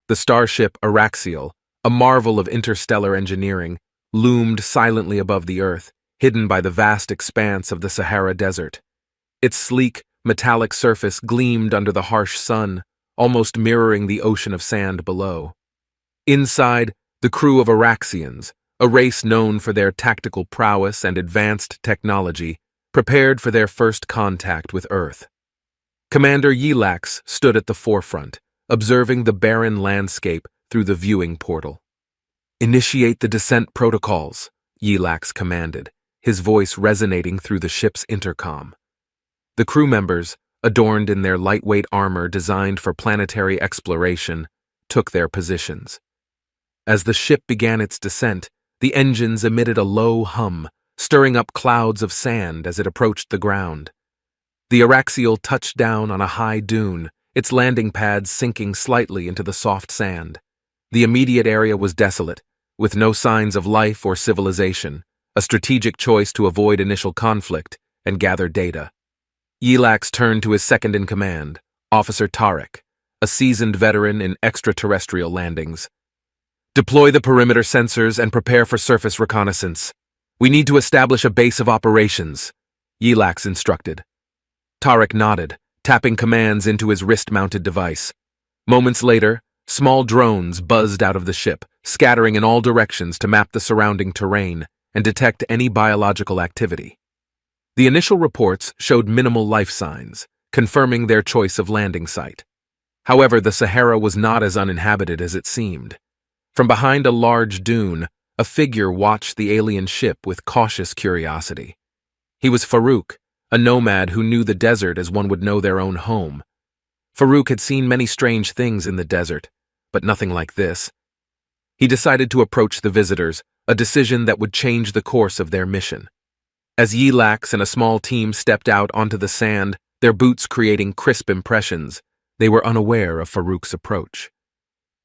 The starship Araxiel, a marvel of interstellar engineering, loomed silently above the Earth, hidden by the vast expanse of the Sahara Desert. Its sleek, metallic surface gleamed under the harsh sun, almost mirroring the ocean of sand below. Inside, the crew of Araxians, a race known for their tactical prowess and advanced technology, prepared for their first contact with Earth. Commander Yelax stood at the forefront, observing the barren landscape through the viewing portal. "Initiate the descent protocols," Yelax commanded, his voice resonating through the ship's intercom. The crew members, adorned in their lightweight armor designed for planetary exploration, took their positions. As the ship began its descent, the engines emitted a low hum, stirring up clouds of sand as it approached the ground. The Araxiel touched down on a high dune, its landing pads sinking slightly into the soft sand. The immediate area was desolate, with no signs of life or civilization, a strategic choice to avoid initial conflict and gather data. Yelax turned to his second-in-command, Officer Tarek, a seasoned veteran in extraterrestrial landings. "Deploy the perimeter sensors and prepare for surface reconnaissance. We need to establish a base of operations," Yelax instructed. Tarek nodded, tapping commands into his wrist-mounted device. Moments later, small drones buzzed out of the ship, scattering in all directions to map the surrounding terrain and detect any biological activity. The initial reports showed minimal life signs, confirming their choice of landing site. However, the Sahara was not as uninhabited as it seemed. From behind a large dune, a figure watched the alien ship with cautious curiosity. He was Farouk, a nomad who knew the desert as one would know their own home. Farouk had seen many strange things in the desert, but nothing like this. He decided to approach the visitors, a decision that would change the course of their mission. As Yelax and a small team stepped out onto the sand, their boots creating crisp impressions, they were unaware of Farouk's approach.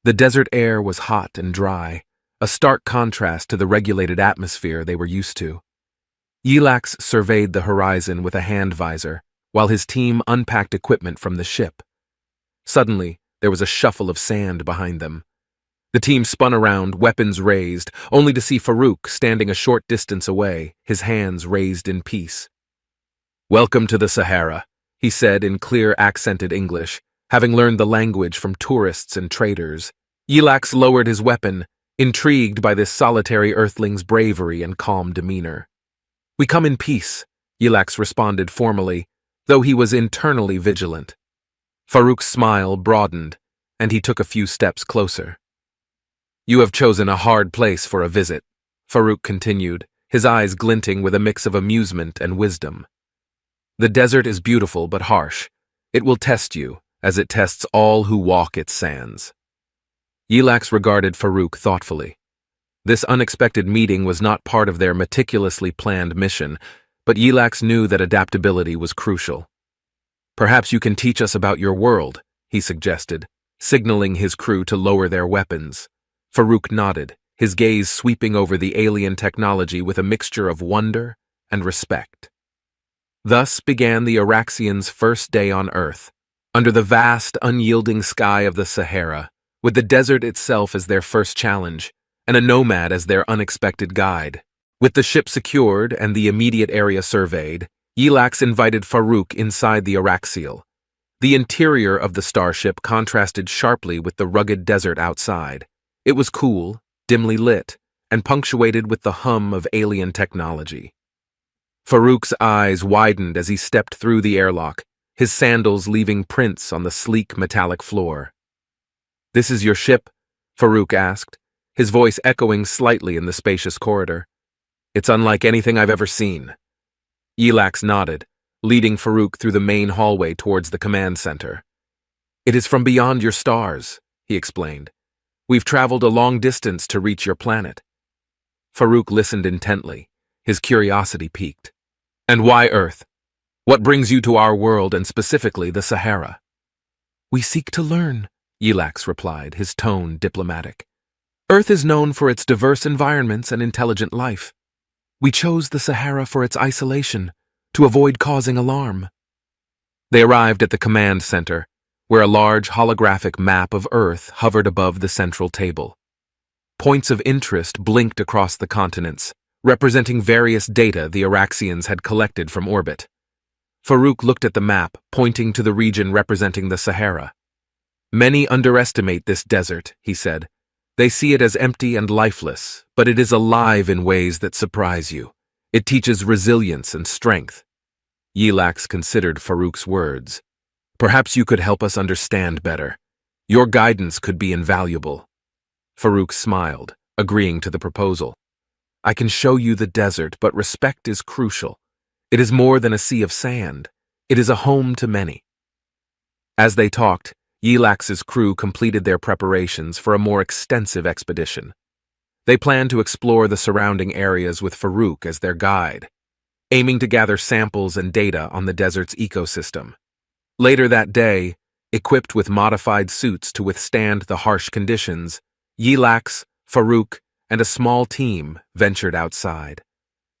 The desert air was hot and dry, a stark contrast to the regulated atmosphere they were used to. Yelax surveyed the horizon with a hand visor, while his team unpacked equipment from the ship. Suddenly, there was a shuffle of sand behind them. The team spun around, weapons raised, only to see Farouk standing a short distance away, his hands raised in peace. "Welcome to the Sahara," he said in clear accented English, having learned the language from tourists and traders. Yelax lowered his weapon, intrigued by this solitary earthling's bravery and calm demeanor. "We come in peace," Yelax responded formally, though he was internally vigilant. Farouk's smile broadened, and he took a few steps closer. "You have chosen a hard place for a visit," Farouk continued, his eyes glinting with a mix of amusement and wisdom. "The desert is beautiful but harsh. It will test you, as it tests all who walk its sands." Yelax regarded Farouk thoughtfully. This unexpected meeting was not part of their meticulously planned mission, but Yelax knew that adaptability was crucial. "Perhaps you can teach us about your world," he suggested, signaling his crew to lower their weapons. Farouk nodded, his gaze sweeping over the alien technology with a mixture of wonder and respect. Thus began the Araxians' first day on Earth, under the vast, unyielding sky of the Sahara, with the desert itself as their first challenge, and a nomad as their unexpected guide. With the ship secured and the immediate area surveyed, Yelax invited Farouk inside the Araxiel. The interior of the starship contrasted sharply with the rugged desert outside. It was cool, dimly lit, and punctuated with the hum of alien technology. Farouk's eyes widened as he stepped through the airlock, his sandals leaving prints on the sleek metallic floor. "This is your ship?" Farouk asked, his voice echoing slightly in the spacious corridor. "It's unlike anything I've ever seen." Yelax nodded, leading Farouk through the main hallway towards the command center. "It is from beyond your stars," he explained. "We've traveled a long distance to reach your planet." Farouk listened intently, his curiosity piqued. "And why Earth? What brings you to our world and specifically the Sahara?" "We seek to learn," Yelax replied, his tone diplomatic. "Earth is known for its diverse environments and intelligent life. We chose the Sahara for its isolation, to avoid causing alarm." They arrived at the command center, where a large holographic map of Earth hovered above the central table. Points of interest blinked across the continents, representing various data the Araxians had collected from orbit. Farouk looked at the map, pointing to the region representing the Sahara. "Many underestimate this desert," he said. "They see it as empty and lifeless, but it is alive in ways that surprise you. It teaches resilience and strength." Yilax considered Farouk's words. "Perhaps you could help us understand better. Your guidance could be invaluable." Farouk smiled, agreeing to the proposal. "I can show you the desert, but respect is crucial. It is more than a sea of sand. It is a home to many." As they talked, Yilax's crew completed their preparations for a more extensive expedition. They planned to explore the surrounding areas with Farouk as their guide, aiming to gather samples and data on the desert's ecosystem. Later that day, equipped with modified suits to withstand the harsh conditions, Yilax, Farouk, and a small team ventured outside.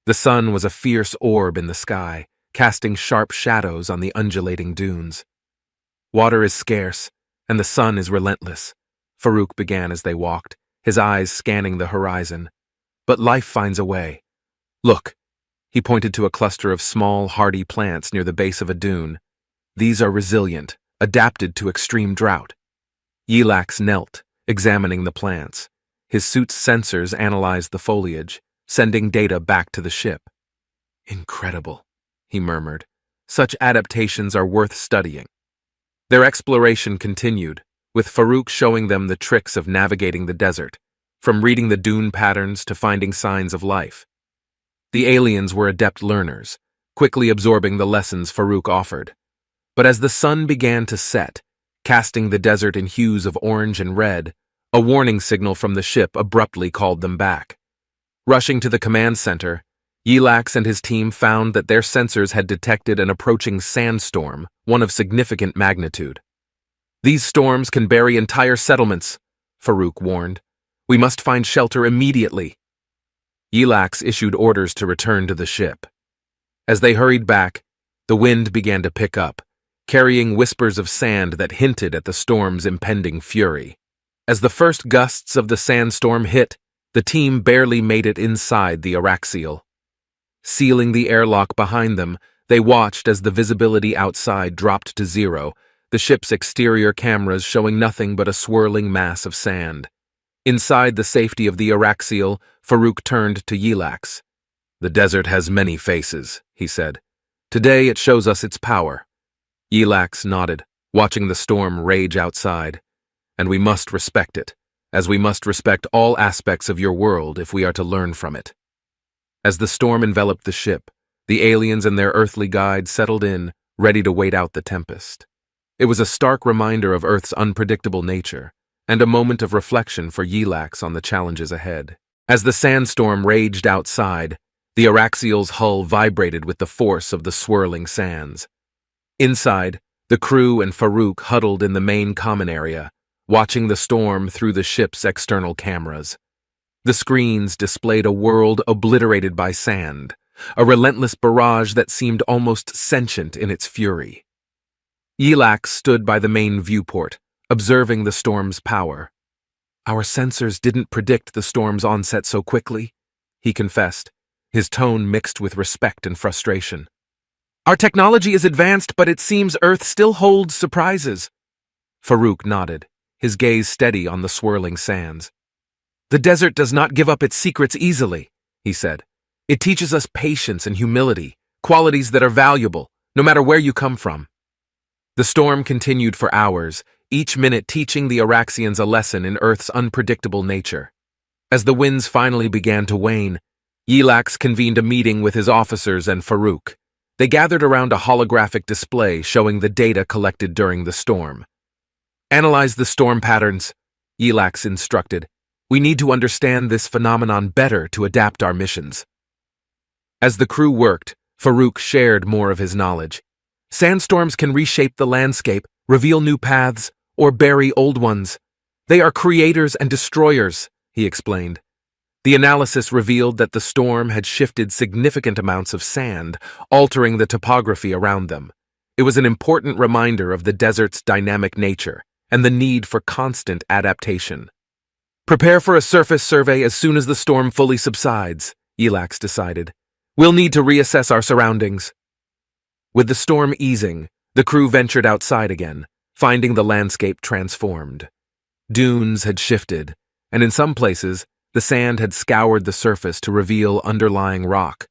The sun was a fierce orb in the sky, casting sharp shadows on the undulating dunes. "Water is scarce, and the sun is relentless," Farouk began as they walked, his eyes scanning the horizon. "But life finds a way. Look," he pointed to a cluster of small, hardy plants near the base of a dune. "These are resilient, adapted to extreme drought." Yilax knelt, examining the plants. His suit's sensors analyzed the foliage, sending data back to the ship. "Incredible," he murmured. "Such adaptations are worth studying." Their exploration continued, with Farouk showing them the tricks of navigating the desert, from reading the dune patterns to finding signs of life. The aliens were adept learners, quickly absorbing the lessons Farouk offered. But as the sun began to set, casting the desert in hues of orange and red, a warning signal from the ship abruptly called them back. Rushing to the command center, Yilax and his team found that their sensors had detected an approaching sandstorm, one of significant magnitude. "These storms can bury entire settlements," Farouk warned. "We must find shelter immediately." Yilax issued orders to return to the ship. As they hurried back, the wind began to pick up, carrying whispers of sand that hinted at the storm's impending fury. As the first gusts of the sandstorm hit, the team barely made it inside the Araxial. Sealing the airlock behind them, they watched as the visibility outside dropped to zero, the ship's exterior cameras showing nothing but a swirling mass of sand. Inside the safety of the Araxial, Farouk turned to Yilax. "The desert has many faces," he said. "Today it shows us its power." Yilax nodded, watching the storm rage outside. "And we must respect it, as we must respect all aspects of your world if we are to learn from it." As the storm enveloped the ship, the aliens and their earthly guide settled in, ready to wait out the tempest. It was a stark reminder of Earth's unpredictable nature, and a moment of reflection for Yilax on the challenges ahead. As the sandstorm raged outside, the Araxial's hull vibrated with the force of the swirling sands. Inside, the crew and Farouk huddled in the main common area, watching the storm through the ship's external cameras. The screens displayed a world obliterated by sand, a relentless barrage that seemed almost sentient in its fury. Yilax stood by the main viewport, observing the storm's power. "Our sensors didn't predict the storm's onset so quickly," he confessed, his tone mixed with respect and frustration. "Our technology is advanced, but it seems Earth still holds surprises." Farouk nodded, his gaze steady on the swirling sands. "The desert does not give up its secrets easily," he said. "It teaches us patience and humility, qualities that are valuable, no matter where you come from." The storm continued for hours, each minute teaching the Araxians a lesson in Earth's unpredictable nature. As the winds finally began to wane, Yilax convened a meeting with his officers and Farouk. They gathered around a holographic display showing the data collected during the storm. "Analyze the storm patterns," Yilax instructed. "We need to understand this phenomenon better to adapt our missions." As the crew worked, Farouk shared more of his knowledge. "Sandstorms can reshape the landscape, reveal new paths, or bury old ones. They are creators and destroyers," he explained. The analysis revealed that the storm had shifted significant amounts of sand, altering the topography around them. It was an important reminder of the desert's dynamic nature and the need for constant adaptation. "Prepare for a surface survey as soon as the storm fully subsides," Elax decided. "We'll need to reassess our surroundings." With the storm easing, the crew ventured outside again, finding the landscape transformed. Dunes had shifted, and in some places, the sand had scoured the surface to reveal underlying rock.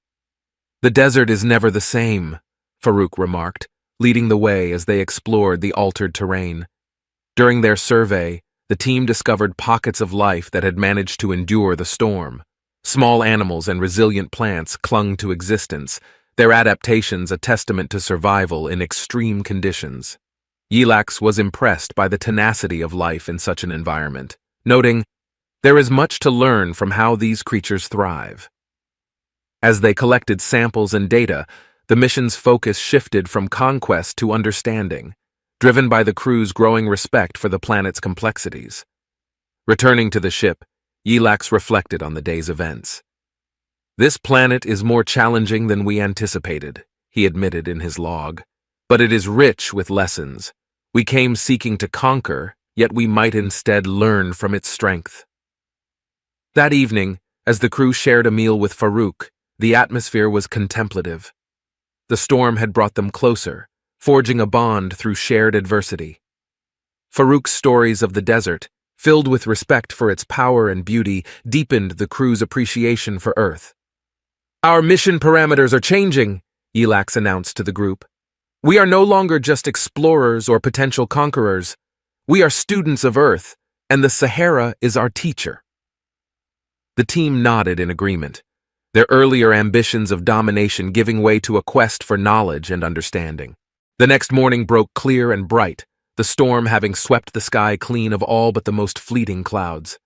"The desert is never the same," Farouk remarked, leading the way as they explored the altered terrain. During their survey, the team discovered pockets of life that had managed to endure the storm. Small animals and resilient plants clung to existence, their adaptations a testament to survival in extreme conditions. Elax was impressed by the tenacity of life in such an environment, noting, "There is much to learn from how these creatures thrive." As they collected samples and data, the mission's focus shifted from conquest to understanding, driven by the crew's growing respect for the planet's complexities. Returning to the ship, Elax reflected on the day's events. "This planet is more challenging than we anticipated," he admitted in his log, "but it is rich with lessons. We came seeking to conquer, yet we might instead learn from its strength." That evening, as the crew shared a meal with Farouk, the atmosphere was contemplative. The storm had brought them closer, forging a bond through shared adversity. Farouk's stories of the desert, filled with respect for its power and beauty, deepened the crew's appreciation for Earth. "Our mission parameters are changing," Elax announced to the group. "We are no longer just explorers or potential conquerors. We are students of Earth, and the Sahara is our teacher." The team nodded in agreement, their earlier ambitions of domination giving way to a quest for knowledge and understanding. The next morning broke clear and bright, the storm having swept the sky clean of all but the most fleeting clouds.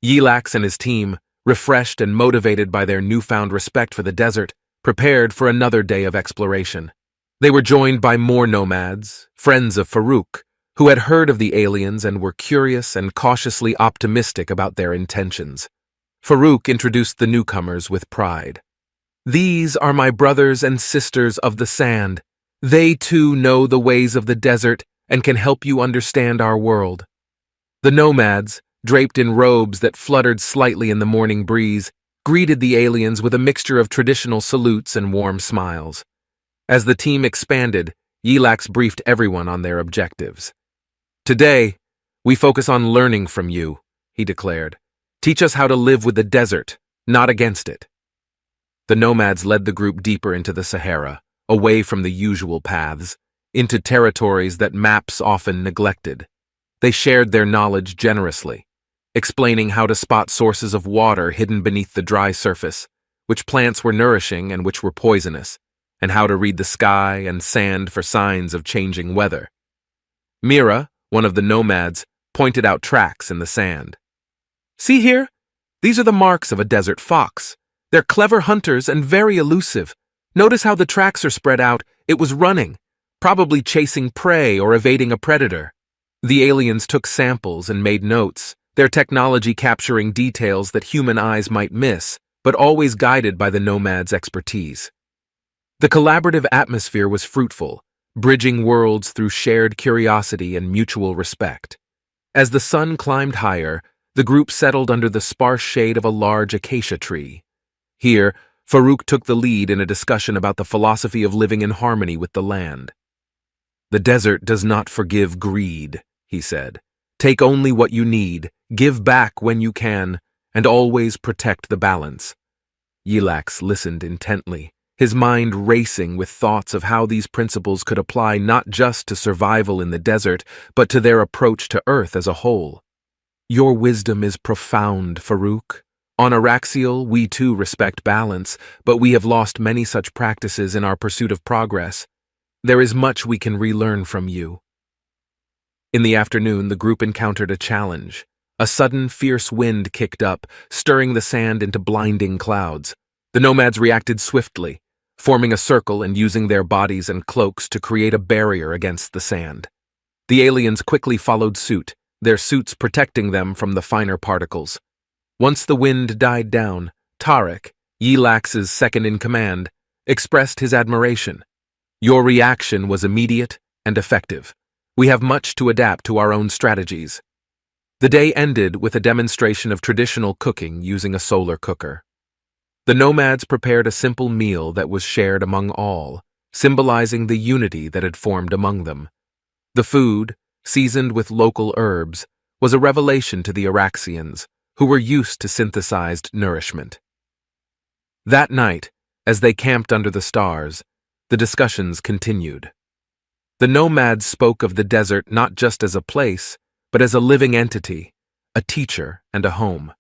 Elax and his team, refreshed and motivated by their newfound respect for the desert, prepared for another day of exploration. They were joined by more nomads, friends of Farouk, who had heard of the aliens and were curious and cautiously optimistic about their intentions. Farouk introduced the newcomers with pride. "These are my brothers and sisters of the sand. They too know the ways of the desert and can help you understand our world." The nomads, draped in robes that fluttered slightly in the morning breeze, greeted the aliens with a mixture of traditional salutes and warm smiles. As the team expanded, Elax briefed everyone on their objectives. "Today, we focus on learning from you," he declared. "Teach us how to live with the desert, not against it." The nomads led the group deeper into the Sahara, away from the usual paths, into territories that maps often neglected. They shared their knowledge generously, explaining how to spot sources of water hidden beneath the dry surface, which plants were nourishing and which were poisonous, and how to read the sky and sand for signs of changing weather. Mira, one of the nomads, pointed out tracks in the sand. "See here? These are the marks of a desert fox. They're clever hunters and very elusive. Notice how the tracks are spread out. It was running, probably chasing prey or evading a predator." The aliens took samples and made notes, their technology capturing details that human eyes might miss, but always guided by the nomads' expertise. The collaborative atmosphere was fruitful, bridging worlds through shared curiosity and mutual respect. As the sun climbed higher, the group settled under the sparse shade of a large acacia tree. Here, Farouk took the lead in a discussion about the philosophy of living in harmony with the land. "The desert does not forgive greed," he said. "Take only what you need, give back when you can, and always protect the balance." Elax listened intently, his mind racing with thoughts of how these principles could apply not just to survival in the desert, but to their approach to Earth as a whole. "Your wisdom is profound, Farouk. On Araxial, we too respect balance, but we have lost many such practices in our pursuit of progress. There is much we can relearn from you." In the afternoon, the group encountered a challenge. A sudden, fierce wind kicked up, stirring the sand into blinding clouds. The nomads reacted swiftly, forming a circle and using their bodies and cloaks to create a barrier against the sand. The aliens quickly followed suit, their suits protecting them from the finer particles. Once the wind died down, Tarek, Elax's second-in-command, expressed his admiration. Your reaction was immediate and effective. We have much to adapt to our own strategies. The day ended with a demonstration of traditional cooking using a solar cooker. The nomads prepared a simple meal that was shared among all, symbolizing the unity that had formed among them. The food, seasoned with local herbs, was a revelation to the Araxians, who were used to synthesized nourishment. That night, as they camped under the stars, the discussions continued. The nomads spoke of the desert not just as a place, but as a living entity, a teacher and a home.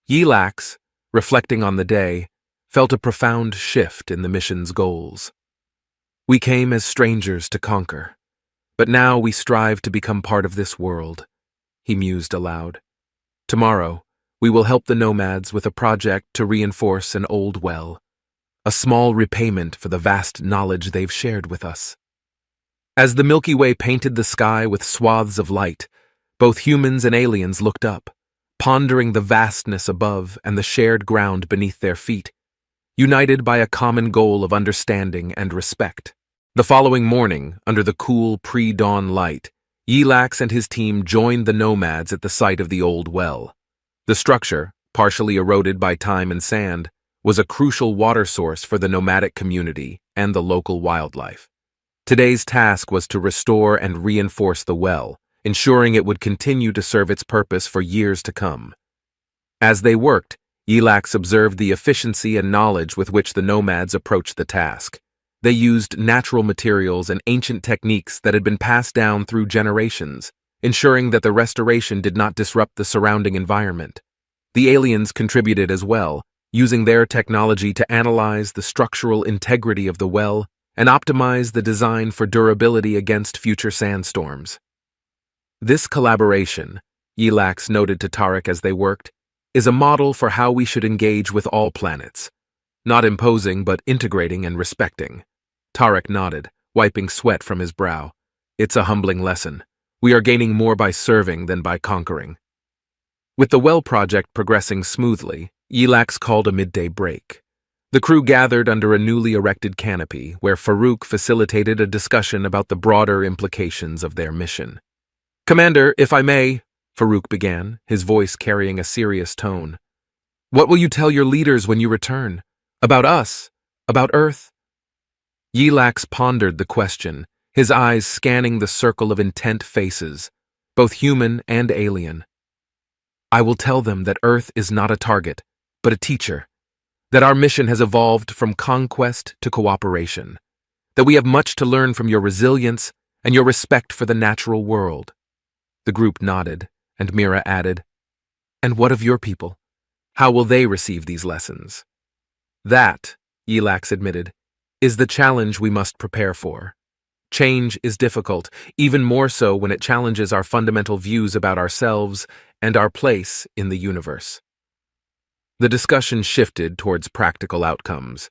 Yelax, reflecting on the day, felt a profound shift in the mission's goals. We came as strangers to conquer, but now we strive to become part of this world, he mused aloud. Tomorrow, we will help the nomads with a project to reinforce an old well, a small repayment for the vast knowledge they've shared with us. As the Milky Way painted the sky with swaths of light, both humans and aliens looked up, pondering the vastness above and the shared ground beneath their feet, united by a common goal of understanding and respect. The following morning, under the cool pre-dawn light, Yelax and his team joined the nomads at the site of the old well. The structure, partially eroded by time and sand, was a crucial water source for the nomadic community and the local wildlife. Today's task was to restore and reinforce the well, ensuring it would continue to serve its purpose for years to come. As they worked, Yelax observed the efficiency and knowledge with which the nomads approached the task. They used natural materials and ancient techniques that had been passed down through generations, ensuring that the restoration did not disrupt the surrounding environment. The aliens contributed as well, using their technology to analyze the structural integrity of the well and optimize the design for durability against future sandstorms. This collaboration, Yelax noted to Tarek as they worked, is a model for how we should engage with all planets. Not imposing, but integrating and respecting. Tarek nodded, wiping sweat from his brow. It's a humbling lesson. We are gaining more by serving than by conquering. With the well project progressing smoothly, Yelax called a midday break. The crew gathered under a newly erected canopy, where Farouk facilitated a discussion about the broader implications of their mission. "Commander, if I may," Farouk began, his voice carrying a serious tone. "What will you tell your leaders when you return? About us? About Earth?" Yelax pondered the question, his eyes scanning the circle of intent faces, both human and alien. "I will tell them that Earth is not a target, but a teacher, that our mission has evolved from conquest to cooperation, that we have much to learn from your resilience and your respect for the natural world." The group nodded, and Mira added, "And what of your people? How will they receive these lessons?" "That," Yelax admitted, "is the challenge we must prepare for. Change is difficult, even more so when it challenges our fundamental views about ourselves and our place in the universe." The discussion shifted towards practical outcomes.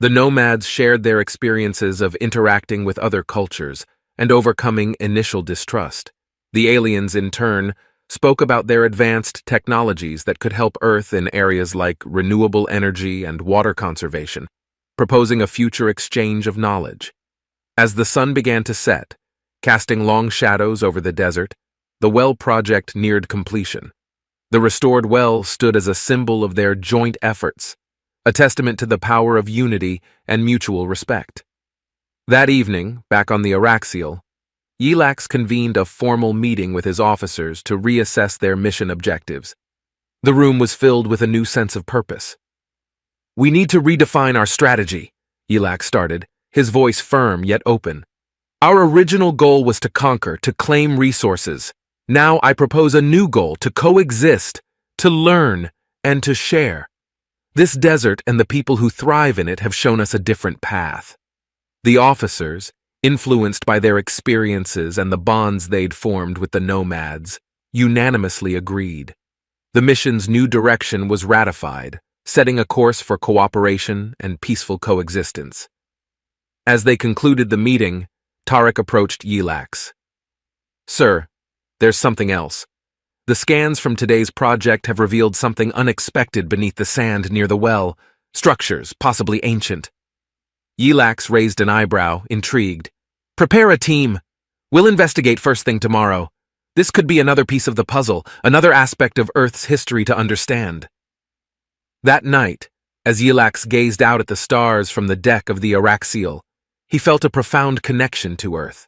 The nomads shared their experiences of interacting with other cultures and overcoming initial distrust. The aliens, in turn, spoke about their advanced technologies that could help Earth in areas like renewable energy and water conservation, proposing a future exchange of knowledge. As the sun began to set, casting long shadows over the desert, the well project neared completion. The restored well stood as a symbol of their joint efforts, a testament to the power of unity and mutual respect. That evening, back on the Araxial, Yelax convened a formal meeting with his officers to reassess their mission objectives. The room was filled with a new sense of purpose. "We need to redefine our strategy," Yelax started, his voice firm yet open. "Our original goal was to conquer, to claim resources. Now I propose a new goal: to coexist, to learn, and to share. This desert and the people who thrive in it have shown us a different path." The officers, influenced by their experiences and the bonds they'd formed with the nomads, unanimously agreed. The mission's new direction was ratified, setting a course for cooperation and peaceful coexistence. As they concluded the meeting, Tarek approached Yelax. "Sir, there's something else. The scans from today's project have revealed something unexpected beneath the sand near the well. Structures, possibly ancient." Yelax raised an eyebrow, intrigued. Prepare a team. We'll investigate first thing tomorrow. This could be another piece of the puzzle, another aspect of Earth's history to understand. That night, as Yelax gazed out at the stars from the deck of the Araxial, he felt a profound connection to Earth.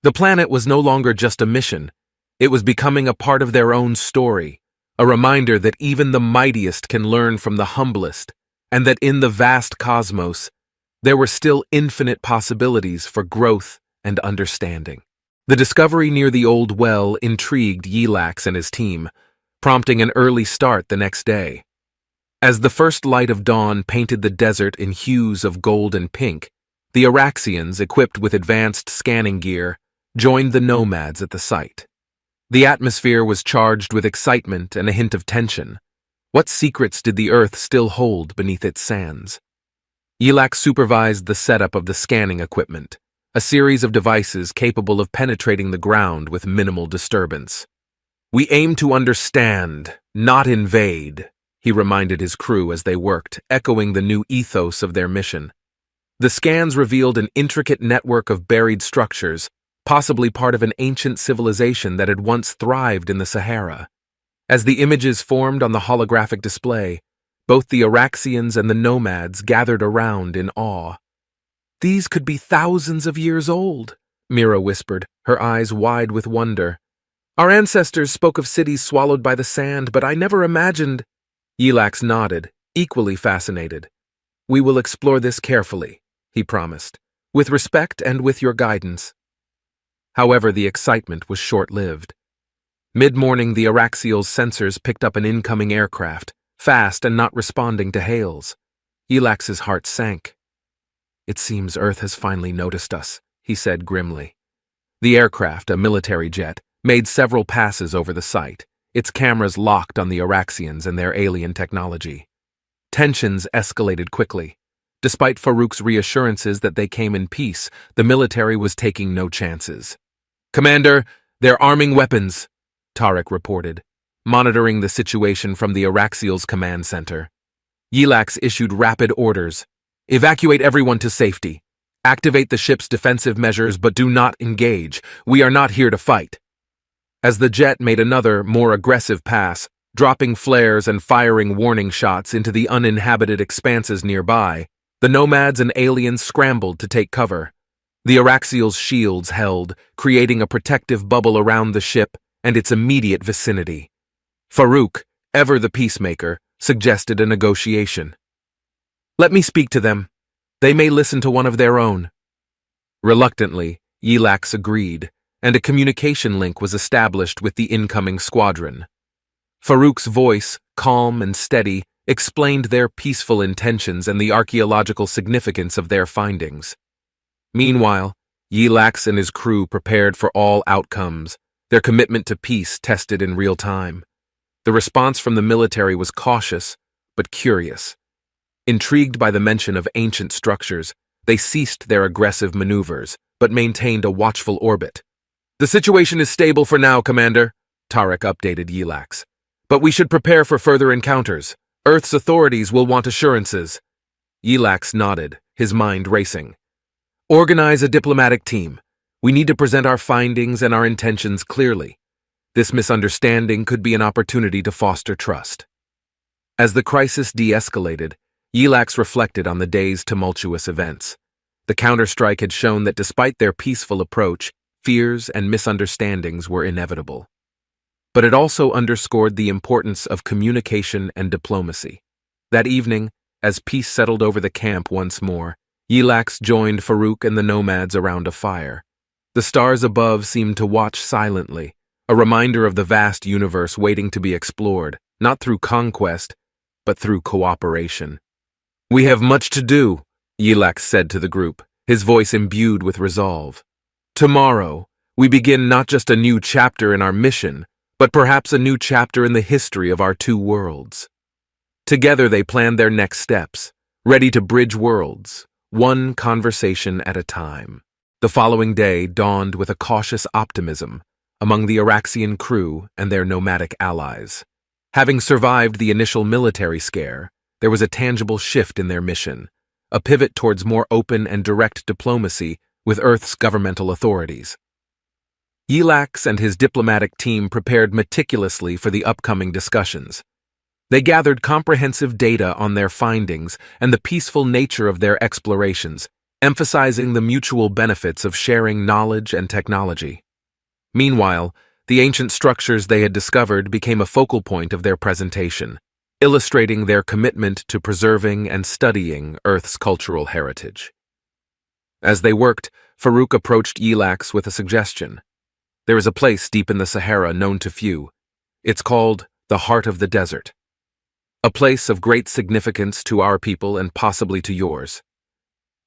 The planet was no longer just a mission. It was becoming a part of their own story, a reminder that even the mightiest can learn from the humblest, and that in the vast cosmos, there were still infinite possibilities for growth and understanding. The discovery near the old well intrigued Yelax and his team, prompting an early start the next day. As the first light of dawn painted the desert in hues of gold and pink, the Araxians, equipped with advanced scanning gear, joined the nomads at the site. The atmosphere was charged with excitement and a hint of tension. What secrets did the Earth still hold beneath its sands? Yelax supervised the setup of the scanning equipment, a series of devices capable of penetrating the ground with minimal disturbance. "We aim to understand, not invade," he reminded his crew as they worked, echoing the new ethos of their mission. The scans revealed an intricate network of buried structures, possibly part of an ancient civilization that had once thrived in the Sahara. As the images formed on the holographic display, both the Araxians and the nomads gathered around in awe. "These could be thousands of years old," Mira whispered, her eyes wide with wonder. "Our ancestors spoke of cities swallowed by the sand, but I never imagined—" Yelax nodded, equally fascinated. "We will explore this carefully," he promised, "with respect and with your guidance." However, the excitement was short-lived. Mid-morning, the Araxial's sensors picked up an incoming aircraft, fast and not responding to hails. Yelax's heart sank. "It seems Earth has finally noticed us," he said grimly. The aircraft, a military jet, made several passes over the site, its cameras locked on the Araxians and their alien technology. Tensions escalated quickly. Despite Farouk's reassurances that they came in peace, the military was taking no chances. "Commander, they're arming weapons," Tarek reported, monitoring the situation from the Araxial's command center. Yelax issued rapid orders. "Evacuate everyone to safety. Activate the ship's defensive measures, but do not engage. We are not here to fight." As the jet made another, more aggressive pass, dropping flares and firing warning shots into the uninhabited expanses nearby, the nomads and aliens scrambled to take cover. The Araxial's shields held, creating a protective bubble around the ship and its immediate vicinity. Farouk, ever the peacemaker, suggested a negotiation. "Let me speak to them. They may listen to one of their own." Reluctantly, Yelax agreed, and a communication link was established with the incoming squadron. Farouk's voice, calm and steady, explained their peaceful intentions and the archaeological significance of their findings. Meanwhile, Yelax and his crew prepared for all outcomes, their commitment to peace tested in real time. The response from the military was cautious, but curious. Intrigued by the mention of ancient structures, they ceased their aggressive maneuvers, but maintained a watchful orbit. "The situation is stable for now, Commander," Tarek updated Yelax. "But we should prepare for further encounters. Earth's authorities will want assurances." Yelax nodded, his mind racing. "Organize a diplomatic team. We need to present our findings and our intentions clearly. This misunderstanding could be an opportunity to foster trust." As the crisis de-escalated, Yelax reflected on the day's tumultuous events. The counterstrike had shown that despite their peaceful approach, fears and misunderstandings were inevitable. But it also underscored the importance of communication and diplomacy. That evening, as peace settled over the camp once more, Yelax joined Farouk and the nomads around a fire. The stars above seemed to watch silently, a reminder of the vast universe waiting to be explored, not through conquest, but through cooperation. "We have much to do," Yelax said to the group, his voice imbued with resolve. "Tomorrow, we begin not just a new chapter in our mission, but perhaps a new chapter in the history of our two worlds." Together they planned their next steps, ready to bridge worlds, one conversation at a time. The following day dawned with a cautious optimism among the Araxian crew and their nomadic allies. Having survived the initial military scare, there was a tangible shift in their mission, a pivot towards more open and direct diplomacy with Earth's governmental authorities. Yelax and his diplomatic team prepared meticulously for the upcoming discussions. They gathered comprehensive data on their findings and the peaceful nature of their explorations, emphasizing the mutual benefits of sharing knowledge and technology. Meanwhile, the ancient structures they had discovered became a focal point of their presentation, illustrating their commitment to preserving and studying Earth's cultural heritage. As they worked, Farouk approached Yelax with a suggestion. There is a place deep in the Sahara known to few. It's called the Heart of the Desert. A place of great significance to our people and possibly to yours.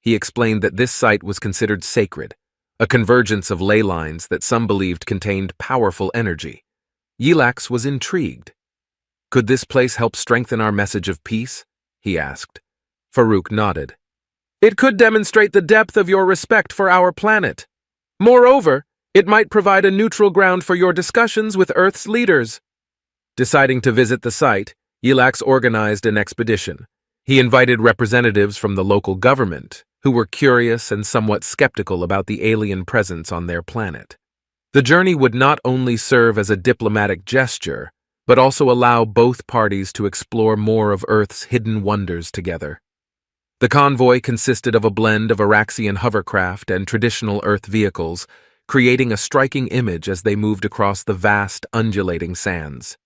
He explained that this site was considered sacred, a convergence of ley lines that some believed contained powerful energy. Yelax was intrigued. Could this place help strengthen our message of peace? He asked. Farouk nodded. It could demonstrate the depth of your respect for our planet. Moreover, it might provide a neutral ground for your discussions with Earth's leaders. Deciding to visit the site, Yelax organized an expedition. He invited representatives from the local government, who were curious and somewhat skeptical about the alien presence on their planet. The journey would not only serve as a diplomatic gesture, but also allow both parties to explore more of Earth's hidden wonders together. The convoy consisted of a blend of Araxian hovercraft and traditional Earth vehicles, creating a striking image as they moved across the vast, undulating sands.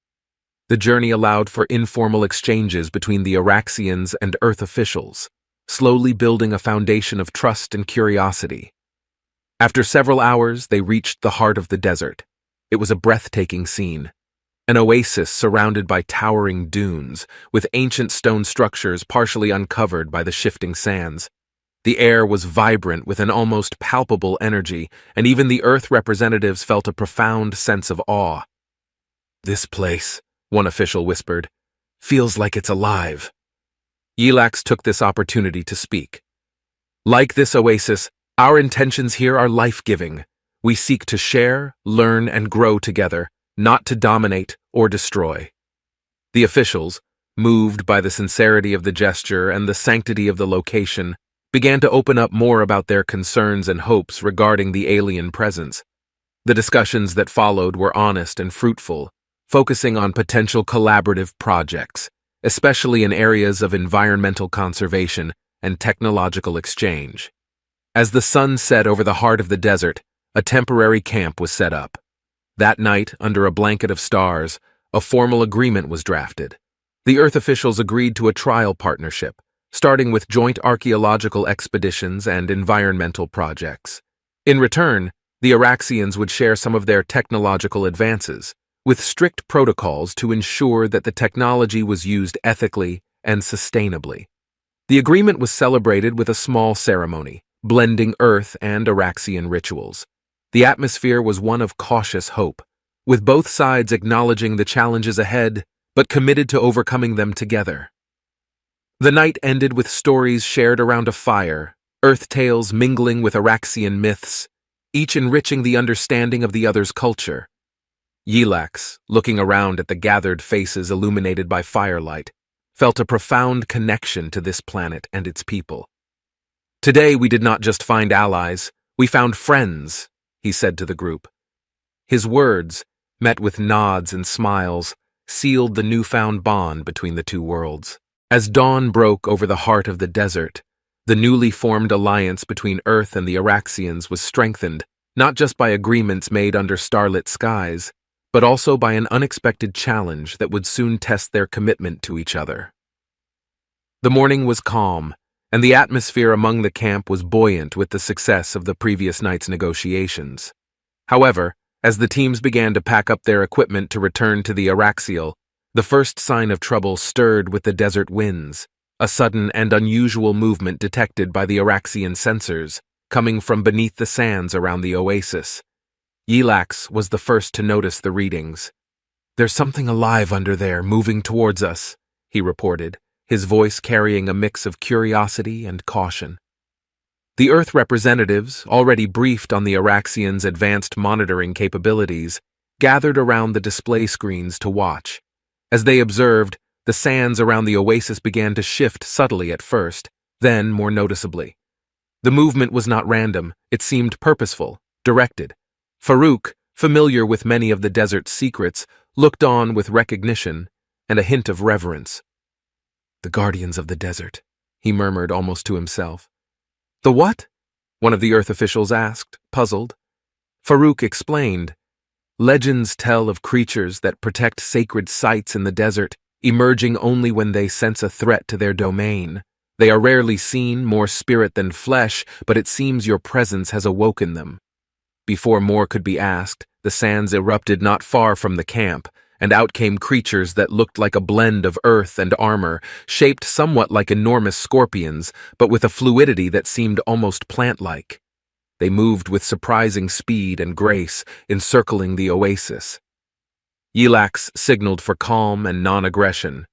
The journey allowed for informal exchanges between the Araxians and Earth officials, slowly building a foundation of trust and curiosity. After several hours, they reached the heart of the desert. It was a breathtaking scene. An oasis surrounded by towering dunes, with ancient stone structures partially uncovered by the shifting sands. The air was vibrant with an almost palpable energy, and even the Earth representatives felt a profound sense of awe. This place, one official whispered, feels like it's alive. Yelax took this opportunity to speak. Like this oasis, our intentions here are life-giving. We seek to share, learn, and grow together, not to dominate or destroy. The officials, moved by the sincerity of the gesture and the sanctity of the location, began to open up more about their concerns and hopes regarding the alien presence. The discussions that followed were honest and fruitful, focusing on potential collaborative projects, especially in areas of environmental conservation and technological exchange. As the sun set over the heart of the desert, a temporary camp was set up. That night, under a blanket of stars, a formal agreement was drafted. The Earth officials agreed to a trial partnership, starting with joint archaeological expeditions and environmental projects. In return, the Araxians would share some of their technological advances, with strict protocols to ensure that the technology was used ethically and sustainably. The agreement was celebrated with a small ceremony, blending Earth and Araxian rituals. The atmosphere was one of cautious hope, with both sides acknowledging the challenges ahead, but committed to overcoming them together. The night ended with stories shared around a fire, Earth tales mingling with Araxian myths, each enriching the understanding of the other's culture. Yelax, looking around at the gathered faces illuminated by firelight, felt a profound connection to this planet and its people. Today we did not just find allies, we found friends, he said to the group. His words, met with nods and smiles, sealed the newfound bond between the two worlds. As dawn broke over the heart of the desert, the newly formed alliance between Earth and the Araxians was strengthened, not just by agreements made under starlit skies, but also by an unexpected challenge that would soon test their commitment to each other. The morning was calm, and the atmosphere among the camp was buoyant with the success of the previous night's negotiations. However, as the teams began to pack up their equipment to return to the Araxial, the first sign of trouble stirred with the desert winds, a sudden and unusual movement detected by the Araxian sensors, coming from beneath the sands around the oasis. Yelax was the first to notice the readings. "There's something alive under there, moving towards us," he reported, his voice carrying a mix of curiosity and caution. The Earth representatives, already briefed on the Araxians' advanced monitoring capabilities, gathered around the display screens to watch. As they observed, the sands around the oasis began to shift subtly at first, Then, more noticeably, the movement was not random, it seemed purposeful, directed. Farouk, familiar with many of the desert's secrets, looked on with recognition and a hint of reverence. "The guardians of the desert," he murmured almost to himself. "The what?" one of the Earth officials asked, puzzled. Farouk explained. "Legends tell of creatures that protect sacred sites in the desert, emerging only when they sense a threat to their domain. They are rarely seen, more spirit than flesh, but it seems your presence has awoken them." Before more could be asked, the sands erupted not far from the camp, and out came creatures that looked like a blend of earth and armor, shaped somewhat like enormous scorpions, but with a fluidity that seemed almost plant-like. They moved with surprising speed and grace, encircling the oasis. Yilax signaled for calm and non-aggression.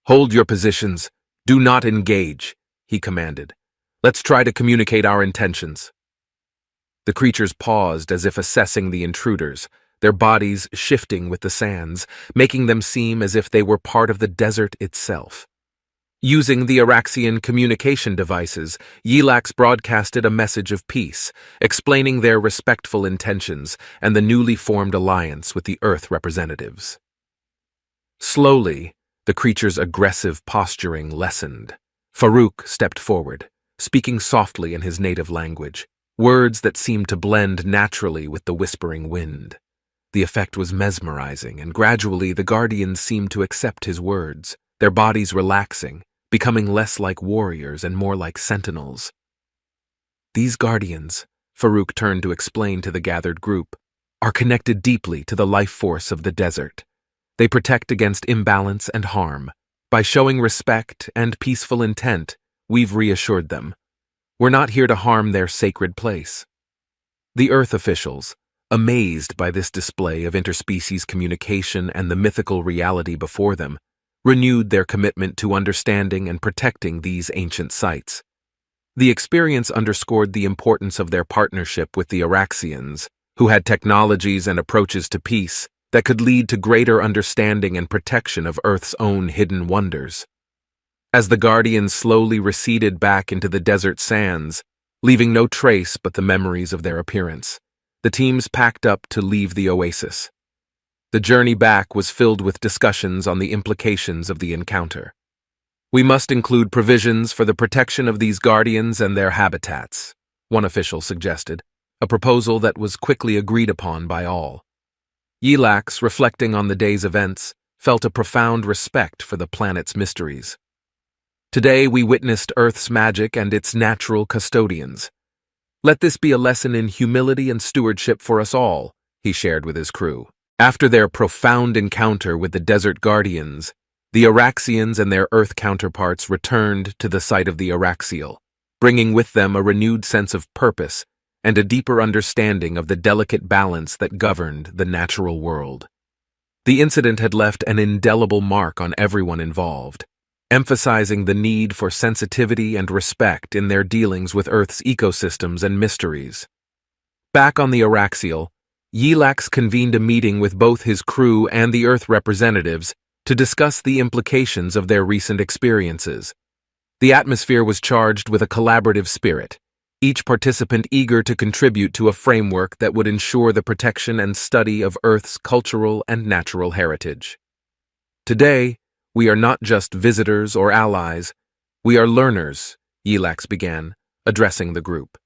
"Hold your positions. Do not engage," he commanded. "Let's try to communicate our intentions." The creatures paused as if assessing the intruders, their bodies shifting with the sands, making them seem as if they were part of the desert itself. Using the Araxian communication devices, Yilax broadcasted a message of peace, explaining their respectful intentions and the newly formed alliance with the Earth representatives. Slowly, the creature's aggressive posturing lessened. Farouk stepped forward, speaking softly in his native language, words that seemed to blend naturally with the whispering wind. The effect was mesmerizing, and gradually the guardians seemed to accept his words, their bodies relaxing, becoming less like warriors and more like sentinels. "These guardians," Farouk turned to explain to the gathered group, "are connected deeply to the life force of the desert. They protect against imbalance and harm. By showing respect and peaceful intent, we've reassured them. We're not here to harm their sacred place." The Earth officials, amazed by this display of interspecies communication and the mythical reality before them, renewed their commitment to understanding and protecting these ancient sites. The experience underscored the importance of their partnership with the Araxians, who had technologies and approaches to peace that could lead to greater understanding and protection of Earth's own hidden wonders. As the Guardians slowly receded back into the desert sands, leaving no trace but the memories of their appearance, the teams packed up to leave the oasis. The journey back was filled with discussions on the implications of the encounter. "We must include provisions for the protection of these guardians and their habitats," one official suggested, a proposal that was quickly agreed upon by all. Yilax, reflecting on the day's events, felt a profound respect for the planet's mysteries. "Today we witnessed Earth's magic and its natural custodians. Let this be a lesson in humility and stewardship for us all," he shared with his crew. After their profound encounter with the Desert Guardians, the Araxians and their Earth counterparts returned to the site of the Araxial, bringing with them a renewed sense of purpose and a deeper understanding of the delicate balance that governed the natural world. The incident had left an indelible mark on everyone involved, emphasizing the need for sensitivity and respect in their dealings with Earth's ecosystems and mysteries. Back on the Araxial, Yilax convened a meeting with both his crew and the Earth representatives to discuss the implications of their recent experiences. The atmosphere was charged with a collaborative spirit, each participant eager to contribute to a framework that would ensure the protection and study of Earth's cultural and natural heritage. "Today, we are not just visitors or allies, we are learners," Yilax began, addressing the group.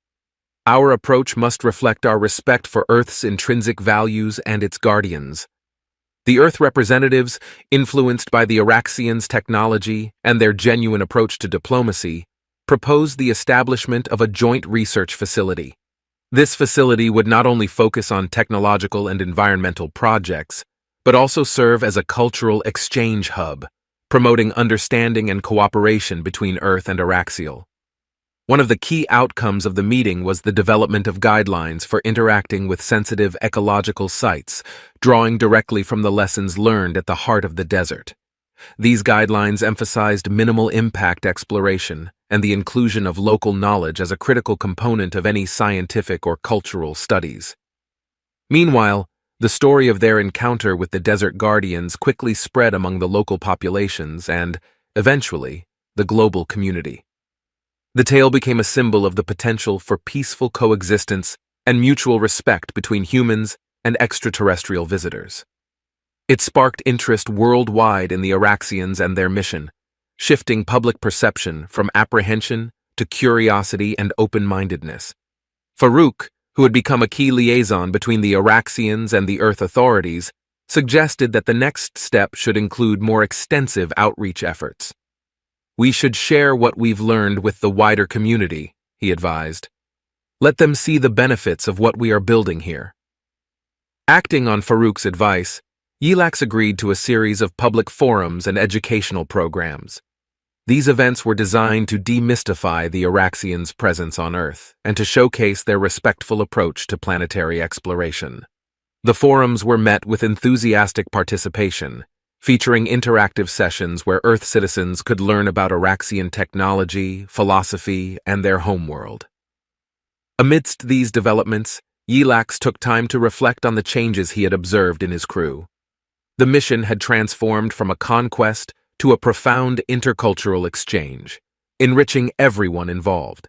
"Our approach must reflect our respect for Earth's intrinsic values and its guardians." The Earth representatives, influenced by the Araxians' technology and their genuine approach to diplomacy, proposed the establishment of a joint research facility. This facility would not only focus on technological and environmental projects, but also serve as a cultural exchange hub, promoting understanding and cooperation between Earth and Araxial. One of the key outcomes of the meeting was the development of guidelines for interacting with sensitive ecological sites, drawing directly from the lessons learned at the heart of the desert. These guidelines emphasized minimal impact exploration and the inclusion of local knowledge as a critical component of any scientific or cultural studies. Meanwhile, the story of their encounter with the Desert Guardians quickly spread among the local populations and, eventually, the global community. The tale became a symbol of the potential for peaceful coexistence and mutual respect between humans and extraterrestrial visitors. It sparked interest worldwide in the Araxians and their mission, shifting public perception from apprehension to curiosity and open-mindedness. Farouk, who had become a key liaison between the Araxians and the Earth authorities, suggested that the next step should include more extensive outreach efforts. "We should share what we've learned with the wider community," he advised. "Let them see the benefits of what we are building here." Acting on Farouk's advice, Yilax agreed to a series of public forums and educational programs. These events were designed to demystify the Araxians' presence on Earth and to showcase their respectful approach to planetary exploration. The forums were met with enthusiastic participation, featuring interactive sessions where Earth citizens could learn about Araxian technology, philosophy, and their homeworld. Amidst these developments, Yilax took time to reflect on the changes he had observed in his crew. The mission had transformed from a conquest to a profound intercultural exchange, enriching everyone involved.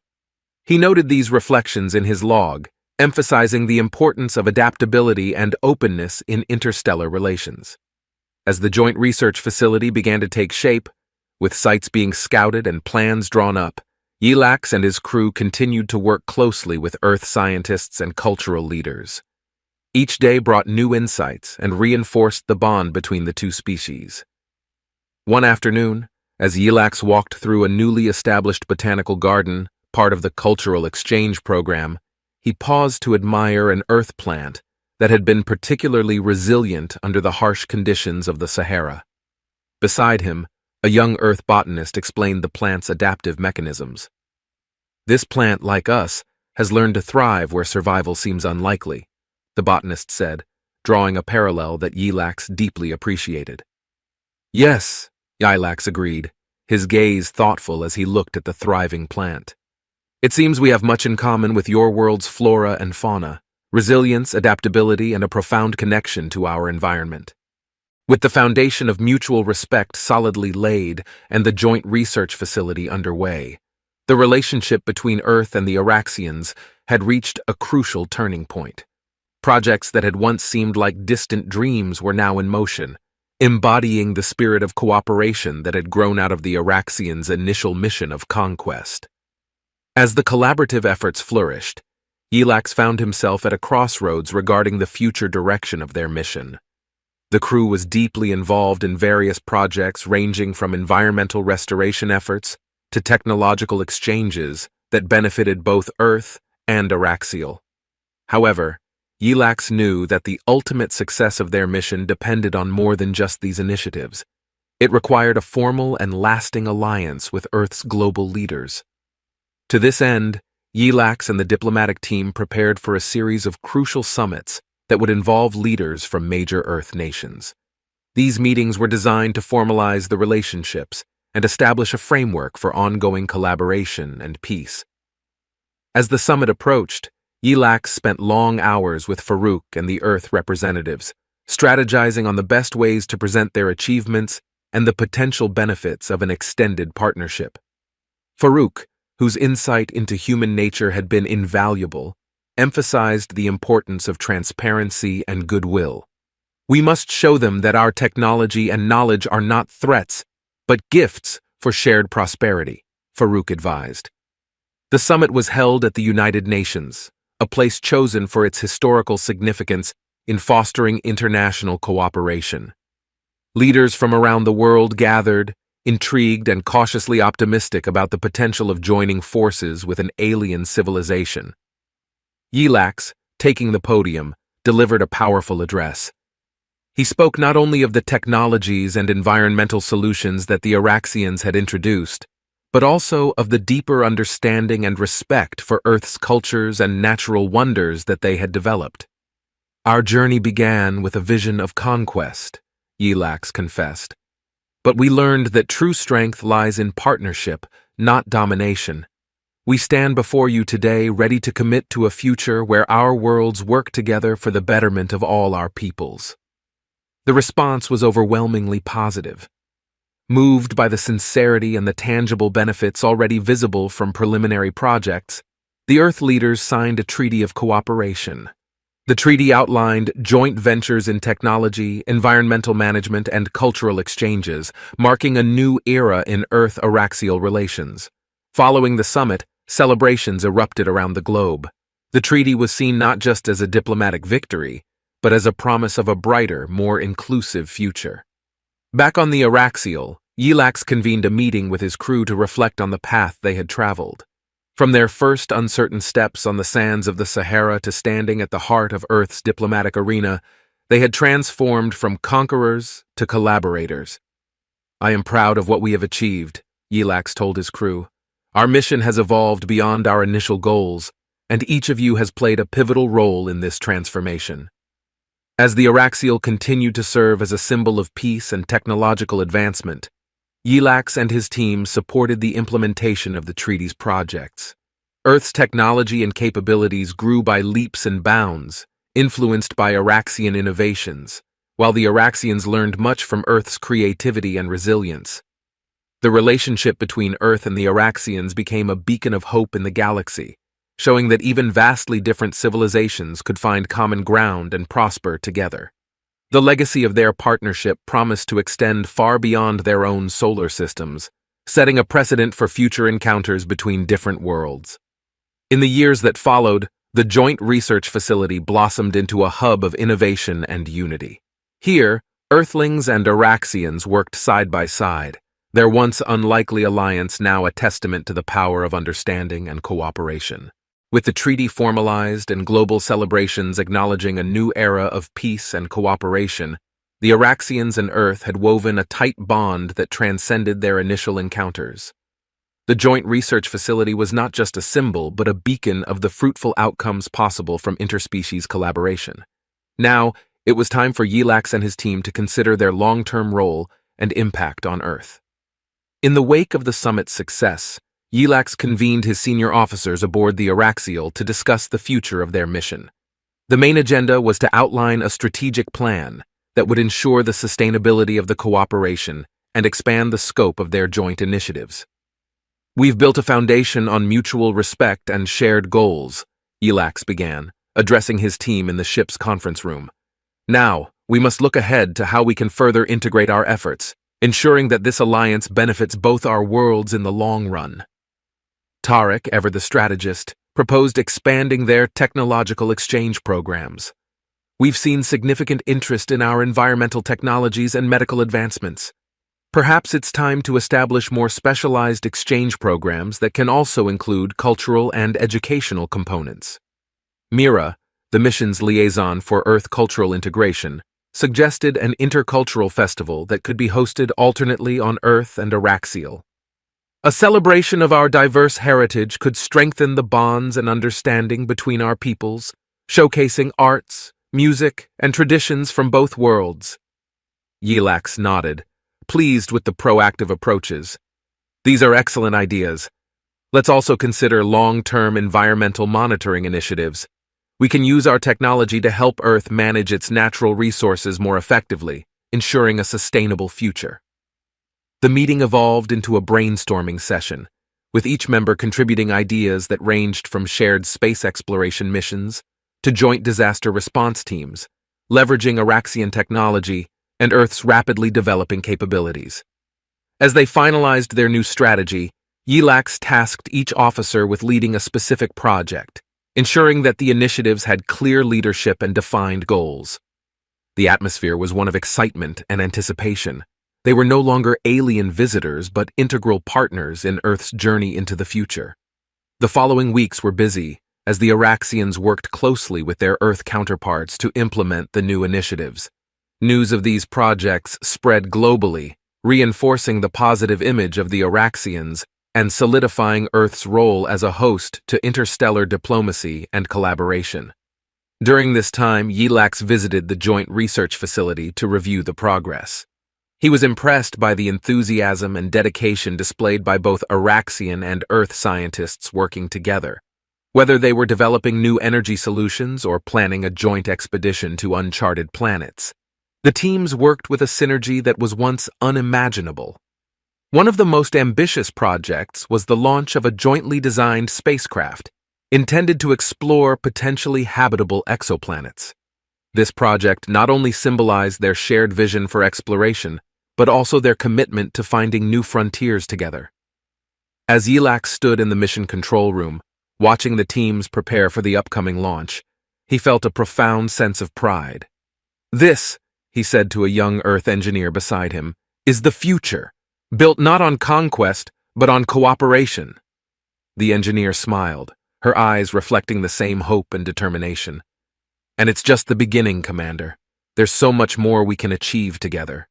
He noted these reflections in his log, emphasizing the importance of adaptability and openness in interstellar relations. As the joint research facility began to take shape, with sites being scouted and plans drawn up, Yilax and his crew continued to work closely with Earth scientists and cultural leaders. Each day brought new insights and reinforced the bond between the two species. One afternoon, as Yilax walked through a newly established botanical garden, part of the cultural exchange program, he paused to admire an earth plant that had been particularly resilient under the harsh conditions of the Sahara. Beside him, a young earth botanist explained the plant's adaptive mechanisms. "This plant, like us, has learned to thrive where survival seems unlikely," the botanist said, drawing a parallel that Yilax deeply appreciated. "Yes," Yilax agreed, his gaze thoughtful as he looked at the thriving plant. "It seems we have much in common with your world's flora and fauna, resilience, adaptability, and a profound connection to our environment." With the foundation of mutual respect solidly laid and the joint research facility underway, the relationship between Earth and the Araxians had reached a crucial turning point. Projects that had once seemed like distant dreams were now in motion, embodying the spirit of cooperation that had grown out of the Araxians' initial mission of conquest. As the collaborative efforts flourished, Yilax found himself at a crossroads regarding the future direction of their mission. The crew was deeply involved in various projects ranging from environmental restoration efforts to technological exchanges that benefited both Earth and Araxial. However, Yilax knew that the ultimate success of their mission depended on more than just these initiatives. It required a formal and lasting alliance with Earth's global leaders. To this end, Yilax and the diplomatic team prepared for a series of crucial summits that would involve leaders from major Earth nations. These meetings were designed to formalize the relationships and establish a framework for ongoing collaboration and peace. As the summit approached, Yilax spent long hours with Farouk and the Earth representatives, strategizing on the best ways to present their achievements and the potential benefits of an extended partnership. Farouk, whose insight into human nature had been invaluable, emphasized the importance of transparency and goodwill. "We must show them that our technology and knowledge are not threats, but gifts for shared prosperity," Farouk advised. The summit was held at the United Nations, a place chosen for its historical significance in fostering international cooperation. Leaders from around the world gathered, intrigued and cautiously optimistic about the potential of joining forces with an alien civilization. Yilax, taking the podium, delivered a powerful address. He spoke not only of the technologies and environmental solutions that the Araxians had introduced, but also of the deeper understanding and respect for Earth's cultures and natural wonders that they had developed. "Our journey began with a vision of conquest," Yilax confessed. "But we learned that true strength lies in partnership, not domination. We stand before you today ready to commit to a future where our worlds work together for the betterment of all our peoples." The response was overwhelmingly positive. Moved by the sincerity and the tangible benefits already visible from preliminary projects, the Earth leaders signed a treaty of cooperation. The treaty outlined joint ventures in technology, environmental management, and cultural exchanges, marking a new era in Earth-Araxial relations. Following the summit, celebrations erupted around the globe. The treaty was seen not just as a diplomatic victory, but as a promise of a brighter, more inclusive future. Back on the Araxial, Yelax convened a meeting with his crew to reflect on the path they had traveled. From their first uncertain steps on the sands of the Sahara to standing at the heart of Earth's diplomatic arena, they had transformed from conquerors to collaborators. "I am proud of what we have achieved," Yelax told his crew. "Our mission has evolved beyond our initial goals, and each of you has played a pivotal role in this transformation." As the Araxial continued to serve as a symbol of peace and technological advancement, Yelax and his team supported the implementation of the treaty's projects. Earth's technology and capabilities grew by leaps and bounds, influenced by Araxian innovations, while the Araxians learned much from Earth's creativity and resilience. The relationship between Earth and the Araxians became a beacon of hope in the galaxy, showing that even vastly different civilizations could find common ground and prosper together. The legacy of their partnership promised to extend far beyond their own solar systems, setting a precedent for future encounters between different worlds. In the years that followed, the joint research facility blossomed into a hub of innovation and unity. Here, Earthlings and Araxians worked side by side, their once unlikely alliance now a testament to the power of understanding and cooperation. With the treaty formalized and global celebrations acknowledging a new era of peace and cooperation, the Araxians and Earth had woven a tight bond that transcended their initial encounters. The joint research facility was not just a symbol, but a beacon of the fruitful outcomes possible from interspecies collaboration. Now, it was time for Yelax and his team to consider their long-term role and impact on Earth. In the wake of the summit's success, Yelax convened his senior officers aboard the Araxial to discuss the future of their mission. The main agenda was to outline a strategic plan that would ensure the sustainability of the cooperation and expand the scope of their joint initiatives. "We've built a foundation on mutual respect and shared goals," Yelax began, addressing his team in the ship's conference room. "Now, we must look ahead to how we can further integrate our efforts, ensuring that this alliance benefits both our worlds in the long run." Tarek, ever the strategist, proposed expanding their technological exchange programs. "We've seen significant interest in our environmental technologies and medical advancements. Perhaps it's time to establish more specialized exchange programs that can also include cultural and educational components." Mira, the mission's liaison for Earth cultural integration, suggested an intercultural festival that could be hosted alternately on Earth and Araxial. "A celebration of our diverse heritage could strengthen the bonds and understanding between our peoples, showcasing arts, music, and traditions from both worlds." Yelax nodded, pleased with the proactive approaches. "These are excellent ideas. Let's also consider long-term environmental monitoring initiatives. We can use our technology to help Earth manage its natural resources more effectively, ensuring a sustainable future." The meeting evolved into a brainstorming session, with each member contributing ideas that ranged from shared space exploration missions to joint disaster response teams, leveraging Araxian technology and Earth's rapidly developing capabilities. As they finalized their new strategy, Yelax tasked each officer with leading a specific project, ensuring that the initiatives had clear leadership and defined goals. The atmosphere was one of excitement and anticipation. They were no longer alien visitors, but integral partners in Earth's journey into the future. The following weeks were busy, as the Araxians worked closely with their Earth counterparts to implement the new initiatives. News of these projects spread globally, reinforcing the positive image of the Araxians and solidifying Earth's role as a host to interstellar diplomacy and collaboration. During this time, Yelax visited the joint research facility to review the progress. He was impressed by the enthusiasm and dedication displayed by both Araxian and Earth scientists working together. Whether they were developing new energy solutions or planning a joint expedition to uncharted planets, the teams worked with a synergy that was once unimaginable. One of the most ambitious projects was the launch of a jointly designed spacecraft intended to explore potentially habitable exoplanets. This project not only symbolized their shared vision for exploration, but also their commitment to finding new frontiers together. As Yelax stood in the mission control room, watching the teams prepare for the upcoming launch, he felt a profound sense of pride. "This," he said to a young Earth engineer beside him, "is the future, built not on conquest, but on cooperation." The engineer smiled, her eyes reflecting the same hope and determination. "And it's just the beginning, Commander. There's so much more we can achieve together."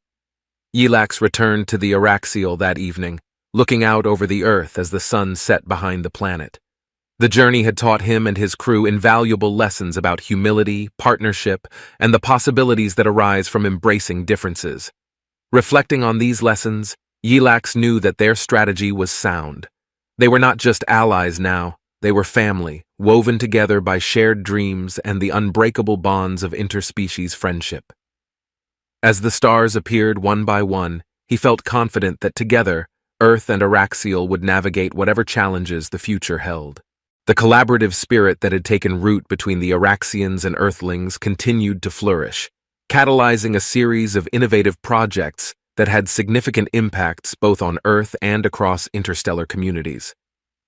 Yelax returned to the Araxial that evening, looking out over the Earth as the sun set behind the planet. The journey had taught him and his crew invaluable lessons about humility, partnership, and the possibilities that arise from embracing differences. Reflecting on these lessons, Yelax knew that their strategy was sound. They were not just allies now, they were family, woven together by shared dreams and the unbreakable bonds of interspecies friendship. As the stars appeared one by one, he felt confident that together, Earth and Araxial would navigate whatever challenges the future held. The collaborative spirit that had taken root between the Araxians and Earthlings continued to flourish, catalyzing a series of innovative projects that had significant impacts both on Earth and across interstellar communities.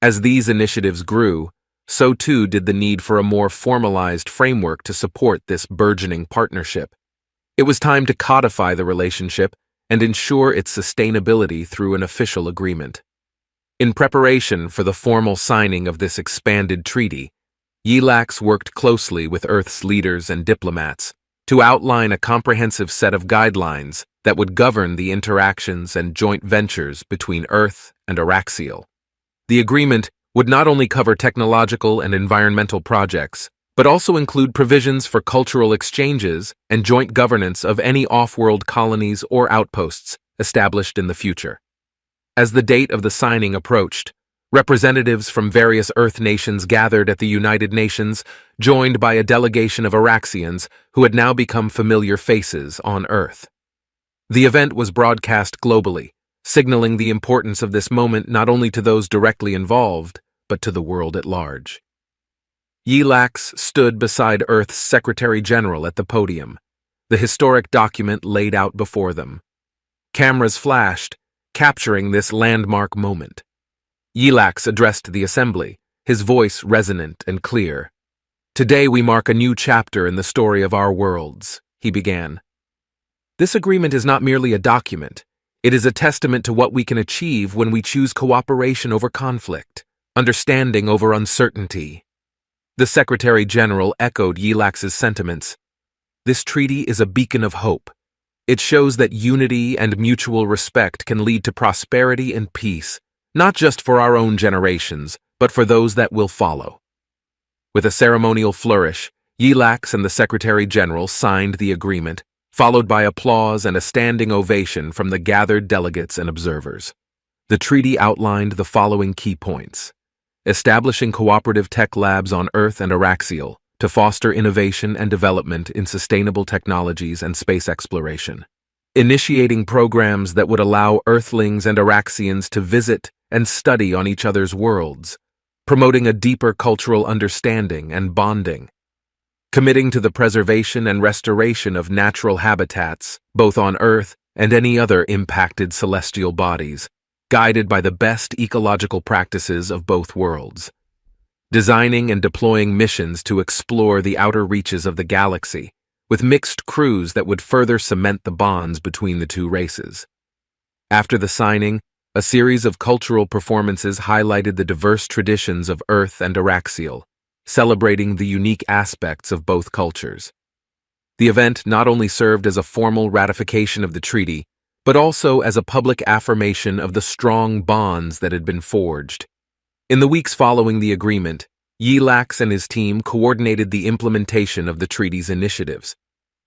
As these initiatives grew, so too did the need for a more formalized framework to support this burgeoning partnership. It was time to codify the relationship and ensure its sustainability through an official agreement. In preparation for the formal signing of this expanded treaty, Yelax worked closely with Earth's leaders and diplomats to outline a comprehensive set of guidelines that would govern the interactions and joint ventures between Earth and Araxial. The agreement would not only cover technological and environmental projects, but also include provisions for cultural exchanges and joint governance of any off-world colonies or outposts established in the future. As the date of the signing approached, representatives from various Earth nations gathered at the United Nations, joined by a delegation of Araxians who had now become familiar faces on Earth. The event was broadcast globally, signaling the importance of this moment not only to those directly involved, but to the world at large. Yelax stood beside Earth's Secretary General at the podium, the historic document laid out before them. Cameras flashed, capturing this landmark moment. Yelax addressed the assembly, his voice resonant and clear. "Today we mark a new chapter in the story of our worlds," he began. "This agreement is not merely a document. It is a testament to what we can achieve when we choose cooperation over conflict, understanding over uncertainty." The Secretary General echoed Yelax's sentiments. "This treaty is a beacon of hope. It shows that unity and mutual respect can lead to prosperity and peace, not just for our own generations, but for those that will follow." With a ceremonial flourish, Yelax and the Secretary General signed the agreement, followed by applause and a standing ovation from the gathered delegates and observers. The treaty outlined the following key points: establishing cooperative tech labs on Earth and Araxial to foster innovation and development in sustainable technologies and space exploration. Initiating programs that would allow Earthlings and Araxians to visit and study on each other's worlds, promoting a deeper cultural understanding and bonding. Committing to the preservation and restoration of natural habitats, both on Earth and any other impacted celestial bodies, guided by the best ecological practices of both worlds. Designing and deploying missions to explore the outer reaches of the galaxy, with mixed crews that would further cement the bonds between the two races. After the signing, a series of cultural performances highlighted the diverse traditions of Earth and Araxial, celebrating the unique aspects of both cultures. The event not only served as a formal ratification of the treaty, but also as a public affirmation of the strong bonds that had been forged. In the weeks following the agreement, Yelax and his team coordinated the implementation of the treaty's initiatives.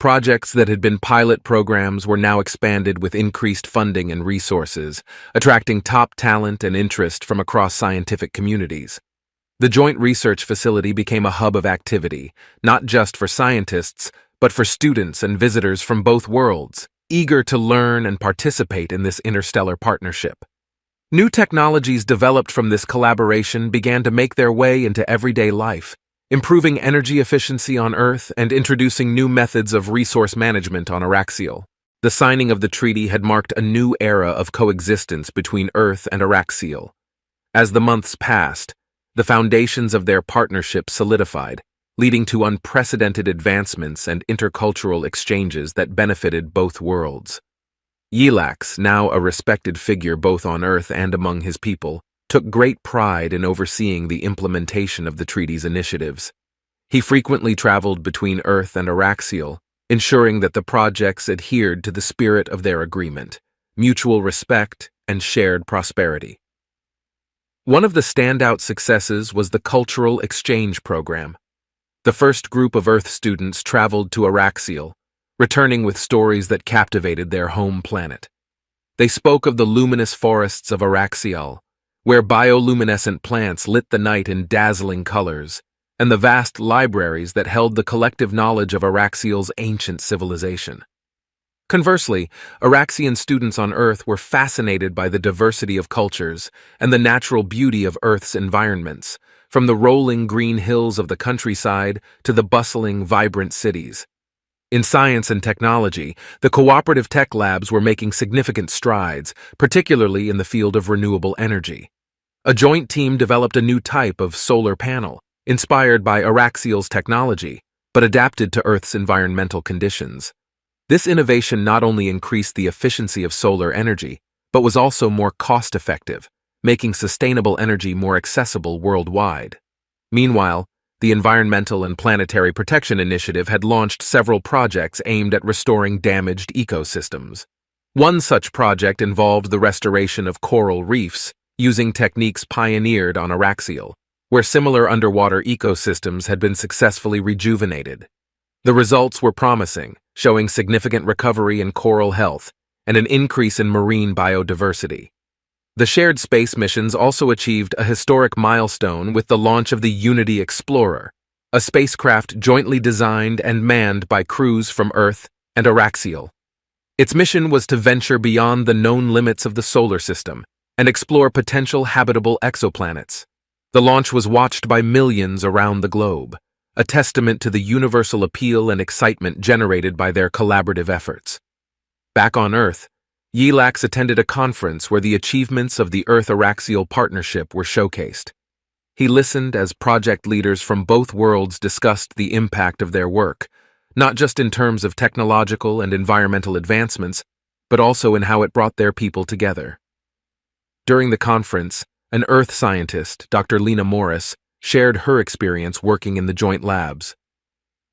Projects that had been pilot programs were now expanded with increased funding and resources, attracting top talent and interest from across scientific communities. The joint research facility became a hub of activity, not just for scientists, but for students and visitors from both worlds, eager to learn and participate in this interstellar partnership. New technologies developed from this collaboration began to make their way into everyday life, improving energy efficiency on Earth and introducing new methods of resource management on Araxial. The signing of the treaty had marked a new era of coexistence between Earth and Araxial. As the months passed, the foundations of their partnership solidified, leading to unprecedented advancements and intercultural exchanges that benefited both worlds. Yilax, now a respected figure both on Earth and among his people, took great pride in overseeing the implementation of the treaty's initiatives. He frequently traveled between Earth and Araxial, ensuring that the projects adhered to the spirit of their agreement, mutual respect, and shared prosperity. One of the standout successes was the Cultural Exchange Program. The first group of Earth students traveled to Araxial, returning with stories that captivated their home planet. They spoke of the luminous forests of Araxial, where bioluminescent plants lit the night in dazzling colors, and the vast libraries that held the collective knowledge of Araxial's ancient civilization. Conversely, Araxian students on Earth were fascinated by the diversity of cultures and the natural beauty of Earth's environments, from the rolling green hills of the countryside to the bustling, vibrant cities. In science and technology, the cooperative tech labs were making significant strides, particularly in the field of renewable energy. A joint team developed a new type of solar panel, inspired by Araxial's technology, but adapted to Earth's environmental conditions. This innovation not only increased the efficiency of solar energy, but was also more cost-effective, making sustainable energy more accessible worldwide. Meanwhile, the Environmental and Planetary Protection Initiative had launched several projects aimed at restoring damaged ecosystems. One such project involved the restoration of coral reefs, using techniques pioneered on Araxial, where similar underwater ecosystems had been successfully rejuvenated. The results were promising, showing significant recovery in coral health and an increase in marine biodiversity. The shared space missions also achieved a historic milestone with the launch of the Unity Explorer, a spacecraft jointly designed and manned by crews from Earth and Araxial. Its mission was to venture beyond the known limits of the solar system and explore potential habitable exoplanets. The launch was watched by millions around the globe, a testament to the universal appeal and excitement generated by their collaborative efforts. Back on Earth, Yilax attended a conference where the achievements of the Earth-Araxial partnership were showcased. He listened as project leaders from both worlds discussed the impact of their work, not just in terms of technological and environmental advancements, but also in how it brought their people together. During the conference, an Earth scientist, Dr. Lena Morris, shared her experience working in the joint labs.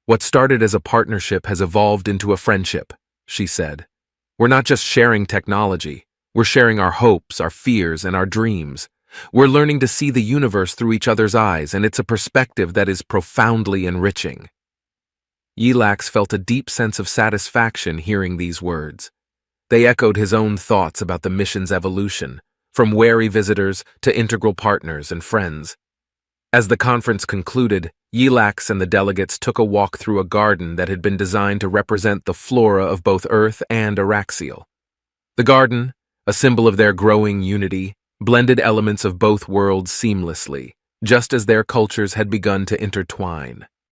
"What started as a partnership has evolved into a friendship," she said. "We're not just sharing technology, we're sharing our hopes, our fears, and our dreams. We're learning to see the universe through each other's eyes, and it's a perspective that is profoundly enriching." Yilax felt a deep sense of satisfaction hearing these words. They echoed his own thoughts about the mission's evolution, from wary visitors to integral partners and friends. As the conference concluded, Yilax and the delegates took a walk through a garden that had been designed to represent the flora of both Earth and Araxial. The garden, a symbol of their growing unity, blended elements of both worlds seamlessly, just as their cultures had begun to intertwine.